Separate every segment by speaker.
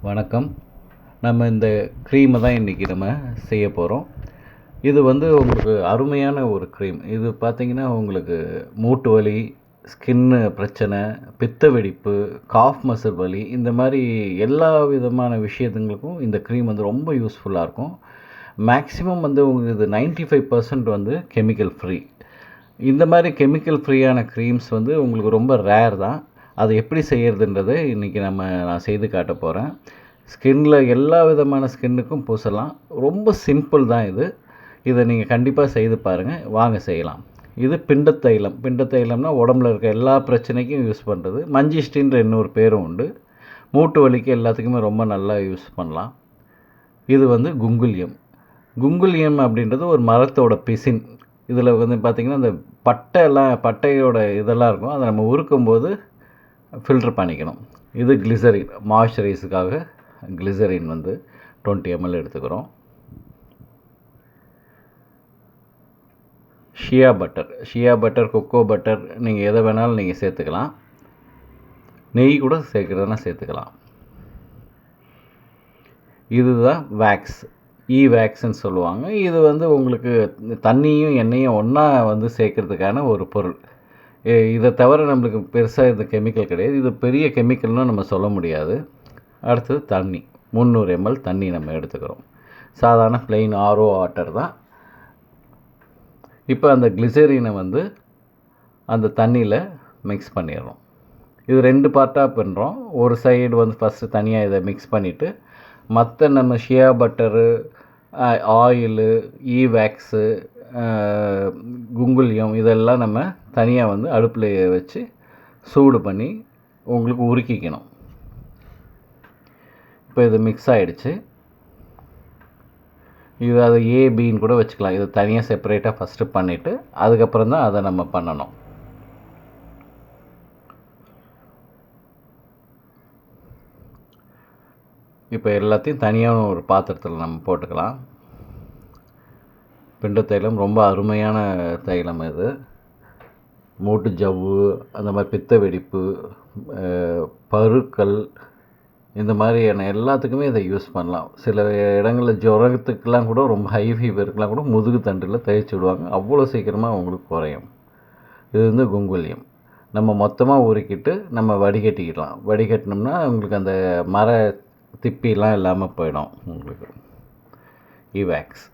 Speaker 1: வணக்கம். நம்ம இந்த க்ரீமை தான் இன்றைக்கி நம்ம செய்ய போகிறோம். இது உங்களுக்கு அருமையான ஒரு க்ரீம். இது பார்த்திங்கன்னா உங்களுக்கு மூட்டு வலி, ஸ்கின்னு பிரச்சனை, பித்த வெடிப்பு, காஃப் மசில் வலி, இந்த மாதிரி எல்லா விதமான விஷயத்துங்களுக்கும் இந்த க்ரீம் ரொம்ப யூஸ்ஃபுல்லாக இருக்கும். மேக்ஸிமம் உங்களுக்கு இது 95% கெமிக்கல் ஃப்ரீ. இந்த மாதிரி கெமிக்கல் ஃப்ரீயான க்ரீம்ஸ் உங்களுக்கு ரொம்ப ரேர் தான். அது எப்படி செய்கிறதுன்றதை இன்றைக்கி நான் செய்து காட்ட போகிறேன். ஸ்கின்னில் எல்லா விதமான ஸ்கின்னுக்கும் பூசலாம். ரொம்ப சிம்பிள் தான் இது. இதை நீங்கள் கண்டிப்பாக செய்து பாருங்கள். வாங்க செய்யலாம். இது பிண்டத்தைலம். பிண்டத்தைலம்னா உடம்புல இருக்க எல்லா பிரச்சனைக்கும் யூஸ் பண்ணுறது. மஞ்சிஷ்டின்ற இன்னொரு பேரும் உண்டு. மூட்டு வலிக்கு எல்லாத்துக்குமே ரொம்ப நல்லா யூஸ் பண்ணலாம். இது குங்குல்யம். குங்குல்யம் அப்படின்றது ஒரு மரத்தோட பிசின். இதில் பார்த்திங்கன்னா இந்த பட்டையோட இதெல்லாம் இருக்கும். அதை நம்ம உருக்கும்போது ஃபில்ட்ரு பண்ணிக்கணும். இது கிளிசரின், மாய்ஸ்சரைஸுக்காக கிளிசரின் 20 ml எடுத்துக்கிறோம். ஷியா பட்டர், கொக்கோ பட்டர், நீங்கள் எதை வேணாலும் நீங்கள் சேர்த்துக்கலாம். நெய் கூட சேர்க்குறதுனா சேர்த்துக்கலாம். இதுதான் வேக்ஸ், வேக்ஸ்ன்னு சொல்லுவாங்க. இது உங்களுக்கு தண்ணியும் எண்ணெயும் ஒன்றா சேர்க்கறதுக்கான ஒரு பொருள். இதை தவிர நம்மளுக்கு பெருசாக இந்த கெமிக்கல் கிடையாது. இது பெரிய கெமிக்கல்னு நம்ம சொல்ல முடியாது. அடுத்தது தண்ணி, 300 ml தண்ணி நம்ம எடுத்துக்கிறோம். சாதாரண ப்ளெயின் ஆர்ஓ வாட்டர் தான். இப்போ அந்த கிளிசரினை அந்த தண்ணியில் மிக்ஸ் பண்ணிடுறோம். இது 2 பார்ட்டாக பண்ணுறோம். ஒரு சைடு ஃபஸ்ட்டு தனியாக இதை மிக்ஸ் பண்ணிவிட்டு, மற்ற நம்ம ஷியா பட்டரு, ஆயிலு, வேக்ஸு, குங்குல்யம் இதெல்லாம் நம்ம தனியாக அடுப்பில் வச்சு சூடு பண்ணி உங்களுக்கு உருக்கிக்கணும். இப்போ இது மிக்ஸ் ஆகிடுச்சு. இது அதை பின்னு கூட வச்சுக்கலாம். இது தனியாக செப்பரேட்டாக ஃபஸ்ட்டு பண்ணிவிட்டு அதுக்கப்புறம் தான் அதை நம்ம பண்ணணும். இப்போ எல்லாத்தையும் தனியாக ஒரு பாத்திரத்தில் நம்ம போட்டுக்கலாம். பிண்ட தைலம் ரொம்ப அருமையான தைலம். இது மூட்டு ஜவ்வு, அந்த மாதிரி பித்த வெடிப்பு, பருக்கள், இந்த மாதிரியான எல்லாத்துக்குமே இதை யூஸ் பண்ணலாம். சில இடங்களில் ஜுரத்துக்கெலாம் கூட, ரொம்ப ஹை ஃபீவருக்கெலாம் கூட முதுகு தண்டில் தேய்ச்சி விடுவாங்க. அவ்வளோ சீக்கிரமாக உங்களுக்கு குறையும். இது குங்குல்யம். நம்ம மொத்தமாக உருக்கிட்டு நம்ம வடிகட்டிக்கலாம். வடிகட்டினோம்னா உங்களுக்கு அந்த மர திப்பிலாம் இல்லாமல் போயிடும். உங்களுக்கு வேக்ஸ்.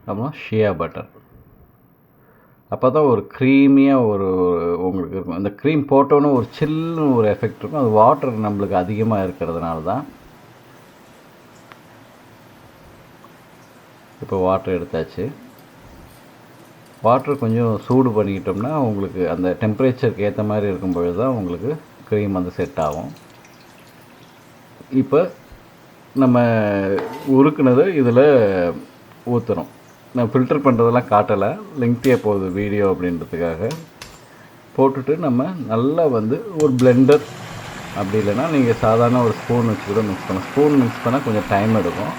Speaker 1: அப்புறம் ஷியா பட்டர். அப்போ தான் ஒரு க்ரீமியாக உங்களுக்கு இருக்கும். அந்த க்ரீம் போட்டோன்னே ஒரு சில்லுன்னு ஒரு எஃபெக்ட் இருக்கும். அது வாட்டர் நம்மளுக்கு அதிகமாக இருக்கிறதுனால தான். இப்போ வாட்டர் எடுத்தாச்சு. வாட்டர் கொஞ்சம் சூடு பண்ணிக்கிட்டோம்னா உங்களுக்கு அந்த டெம்பரேச்சருக்கு ஏற்ற மாதிரி இருக்கும்பொழுது தான் உங்களுக்கு க்ரீம் செட் ஆகும். இப்போ நம்ம உருக்குனதை இதில் ஊற்றுறோம். நான் ஃபில்டர் பண்ணுறதெல்லாம் காட்டலை, லெங்க்தியாக போகுது வீடியோ அப்படின்றதுக்காக. போட்டுட்டு நம்ம நல்லா ஒரு பிளெண்டர், அப்படி இல்லைன்னா நீங்கள் சாதாரண ஒரு ஸ்பூன் வச்சு கூட மிக்ஸ் பண்ணலாம். ஸ்பூன் மிக்ஸ் பண்ணால் கொஞ்சம் டைம் எடுக்கும்.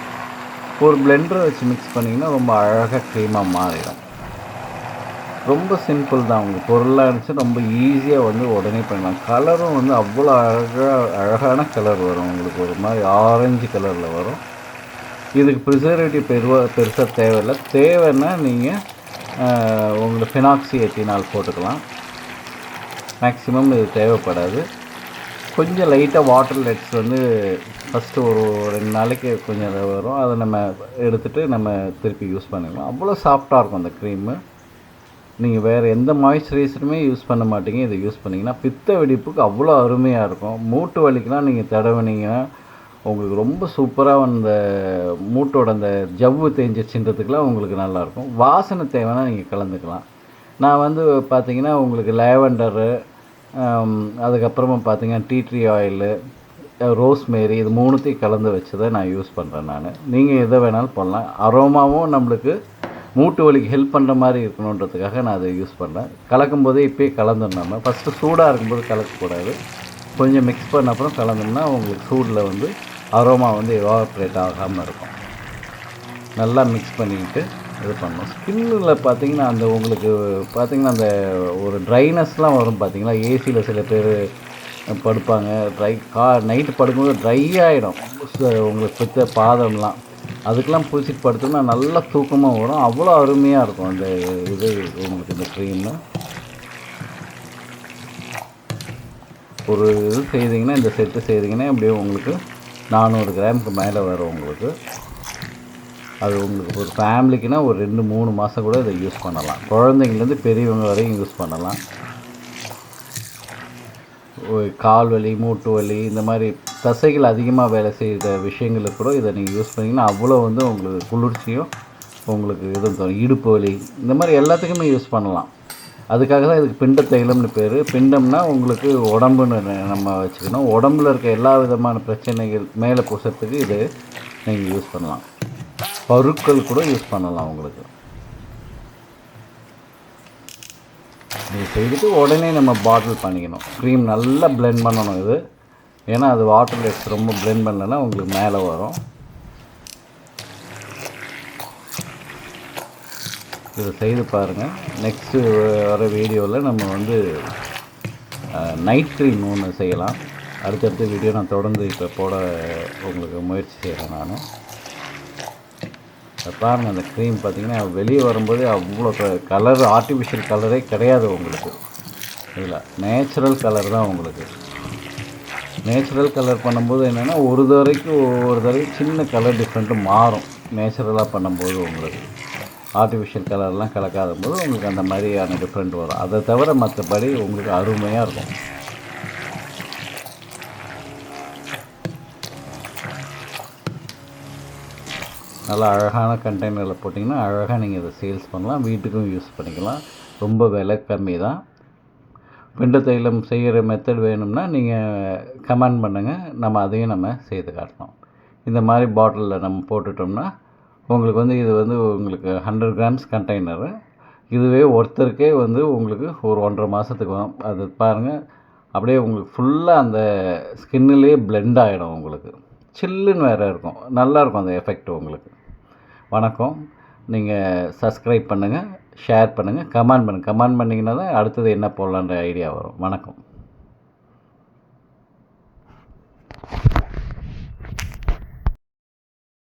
Speaker 1: ஒரு பிளெண்டரை வச்சு மிக்ஸ் பண்ணிங்கன்னா ரொம்ப அழகாக க்ரீமாக மாறிடும். ரொம்ப சிம்பிள் தான். உங்களுக்கு பொருளாக இருந்துச்சு ரொம்ப ஈஸியாக உடனே பண்ணலாம். கலரும் அவ்வளோ அழகான கலர் வரும். உங்களுக்கு ஒரு மாதிரி ஆரஞ்சு கலரில் வரும். இதுக்கு ப்ரிசர்வேட்டிவ் பெருசாக தேவையில்லை. தேவைன்னா நீங்கள் உங்களுக்கு ஃபினாக்சியெத்தினால் போட்டுக்கலாம். மேக்ஸிமம் இது தேவைப்படாது. கொஞ்சம் லைட்டாக வாட்டர் லெட்ஸ் ஃபஸ்ட்டு ஒரு 2 நாளைக்கு கொஞ்சம் வரும். அதை நம்ம எடுத்துகிட்டு நம்ம திருப்பி யூஸ் பண்ணிக்கலாம். அவ்வளோ சாஃப்டாக இருக்கும் அந்த க்ரீமு. நீங்கள் வேறு எந்த மாய்ஸ்சரைசருமே யூஸ் பண்ண மாட்டீங்க. இதை யூஸ் பண்ணிங்கன்னா பித்த வெடிப்புக்கு அவ்வளோ அருமையாக இருக்கும். மூட்டு வலிக்கெலாம் நீங்கள் தடவினீங்கன்னா உங்களுக்கு ரொம்ப சூப்பராக அந்த மூட்டோட அந்த ஜவ்வு தேஞ்சிச்சுன்றதுக்கெலாம் உங்களுக்கு நல்லாயிருக்கும். வாசனை தேவைன்னா நீங்கள் கலந்துக்கலாம். நான் பார்த்திங்கன்னா உங்களுக்கு லேவண்டரு, அதுக்கப்புறமா பார்த்திங்கன்னா டீ ட்ரீ ஆயிலு, ரோஸ்மேரி, இது 3த்தையும் கலந்து வச்சதை நான் யூஸ் பண்ணுறேன். நீங்கள் எதை வேணாலும் பண்ணலாம். அரோமாவும் நம்மளுக்கு மூட்டு வலிக்கு ஹெல்ப் பண்ணுற மாதிரி இருக்கணுன்றதுக்காக நான் அதை யூஸ் பண்ணுறேன். கலக்கும் போதே இப்போயே கலந்துடணும். ஃபஸ்ட்டு சூடாக இருக்கும்போது கலக்கக்கூடாது. கொஞ்சம் மிக்ஸ் பண்ண அப்புறம் கலந்தோம்னா உங்களுக்கு சூடில் அரோமா எவாப்ரேட் ஆகாமல் இருக்கும். நல்லா மிக்ஸ் பண்ணிக்கிட்டு இது பண்ணணும். ஸ்கின்னில் பார்த்தீங்கன்னா அந்த உங்களுக்கு பார்த்தீங்கன்னா அந்த ஒரு ட்ரைனஸ்லாம் வரும் பார்த்தீங்களா, ஏசியில் சில பேர் படுப்பாங்க, நைட்டு படுக்கும்போது ட்ரை ஆகிடும் உங்களுக்கு பித்த பாதம்லாம், அதுக்கெலாம் பூசிட்டு படுத்தோம்னா நல்லா தூக்கமாக வரும். அவ்வளோ அருமையாக இருக்கும் அந்த இது உங்களுக்கு இந்த க்ரீமு. ஒரு இது செய்திங்கன்னா, இந்த செட்டு செய்திங்கன்னா அப்படியே உங்களுக்கு 400 கிராமுக்கு மேலே வரும் உங்களுக்கு. அது உங்களுக்கு ஒரு ஃபேமிலிக்குன்னா ஒரு 2-3 மாதம் கூட இதை யூஸ் பண்ணலாம். குழந்தைங்கலேருந்து பெரியவங்க வரையும் யூஸ் பண்ணலாம். கால் வலி, மூட்டு வலி, இந்த மாதிரி தசைகள் அதிகமாக வேலை செய்கிற விஷயங்களுக்கு கூட இதை நீங்கள் யூஸ் பண்ணிங்கன்னா அவ்வளோ வந்து உங்களுக்கு குளிர்ச்சியும் உங்களுக்கு இதுவும் தரும். இடுப்பு வலி இந்த மாதிரி எல்லாத்துக்குமே யூஸ் பண்ணலாம். அதுக்காக தான் இதுக்கு பிண்ட தைலம்னு பேர். பிண்டம்னா உங்களுக்கு உடம்புன்னு நம்ம வச்சுக்கணும். உடம்புல இருக்க எல்லா விதமான பிரச்சனைகள் மேலே பூசறதுக்கு இது நீங்கள் யூஸ் பண்ணலாம். பருக்கள் கூட யூஸ் பண்ணலாம் உங்களுக்கு. இது செய்துட்டு உடனே நம்ம பாட்டில் பண்ணிக்கணும். க்ரீம் நல்லா பிளெண்ட் பண்ணணும் இது. ஏன்னா அது வாட்டரில் எடுத்து ரொம்ப பிளெண்ட் பண்ணலைன்னா உங்களுக்கு மேலே வரும். இதை செய்து பாருங்கள். நெக்ஸ்ட்டு வர வீடியோவில் நம்ம வந்து நைட் க்ரீம் ஒன்று செய்யலாம். அடுத்தடுத்த வீடியோ நான் தொடர்ந்து இப்போ போட உங்களுக்கு முயற்சி செய்கிறேன் நான். பாருங்கள் அந்த க்ரீம் பார்த்திங்கன்னா வெளியே வரும்போது அவ்வளோ கலர், ஆர்டிஃபிஷியல் கலரே கிடையாது உங்களுக்கு. இதில் நேச்சுரல் கலர் தான் உங்களுக்கு. நேச்சுரல் கலர் பண்ணும்போது என்னென்னா ஒவ்வொரு தடவைக்கு சின்ன கலர் டிஃப்ரெண்ட்டு மாறும். நேச்சுரலாக பண்ணும்போது உங்களுக்கு ஆர்டிஃபிஷியல் கலர்லாம் கலக்காத போது உங்களுக்கு அந்த மாதிரியான டிஃப்ரெண்ட் வரும். அதை தவிர மற்றபடி உங்களுக்கு அருமையாக இருக்கும். நல்லா அழகான கண்டெய்னரில் போட்டிங்கன்னா அழகாக நீங்கள் இதை சேல்ஸ் பண்ணலாம். வீட்டுக்கும் யூஸ் பண்ணிக்கலாம். ரொம்ப விலை கம்மி தான். பிண்ட தைலம் செய்கிற மெத்தட் வேணும்னா நீங்கள் கமெண்ட் பண்ணுங்கள், நம்ம அதையும் நம்ம செய்து காட்டலாம். இந்த மாதிரி பாட்டிலில் நம்ம போட்டுட்டோம்னா உங்களுக்கு வந்து இது வந்து உங்களுக்கு 100 கிராம்ஸ் கண்டெய்னரு. இதுவே ஒருத்தருக்கே வந்து உங்களுக்கு ஒரு 1.5 மாதத்துக்கு வரும். அது பாருங்கள் அப்படியே உங்களுக்கு ஃபுல்லாக அந்த ஸ்கின்னிலே பிளெண்ட் ஆகிடும். உங்களுக்கு சில்லுன்னு வேறு இருக்கும். நல்லாயிருக்கும் அந்த எஃபெக்ட் உங்களுக்கு. வணக்கம். நீங்கள் சப்ஸ்கிரைப் பண்ணுங்கள், ஷேர் பண்ணுங்கள், கமெண்ட் பண்ணுங்கள். கமெண்ட் பண்ணிங்கன்னா தான் அடுத்தது என்ன போடலான்ற ஐடியா வரும். வணக்கம்.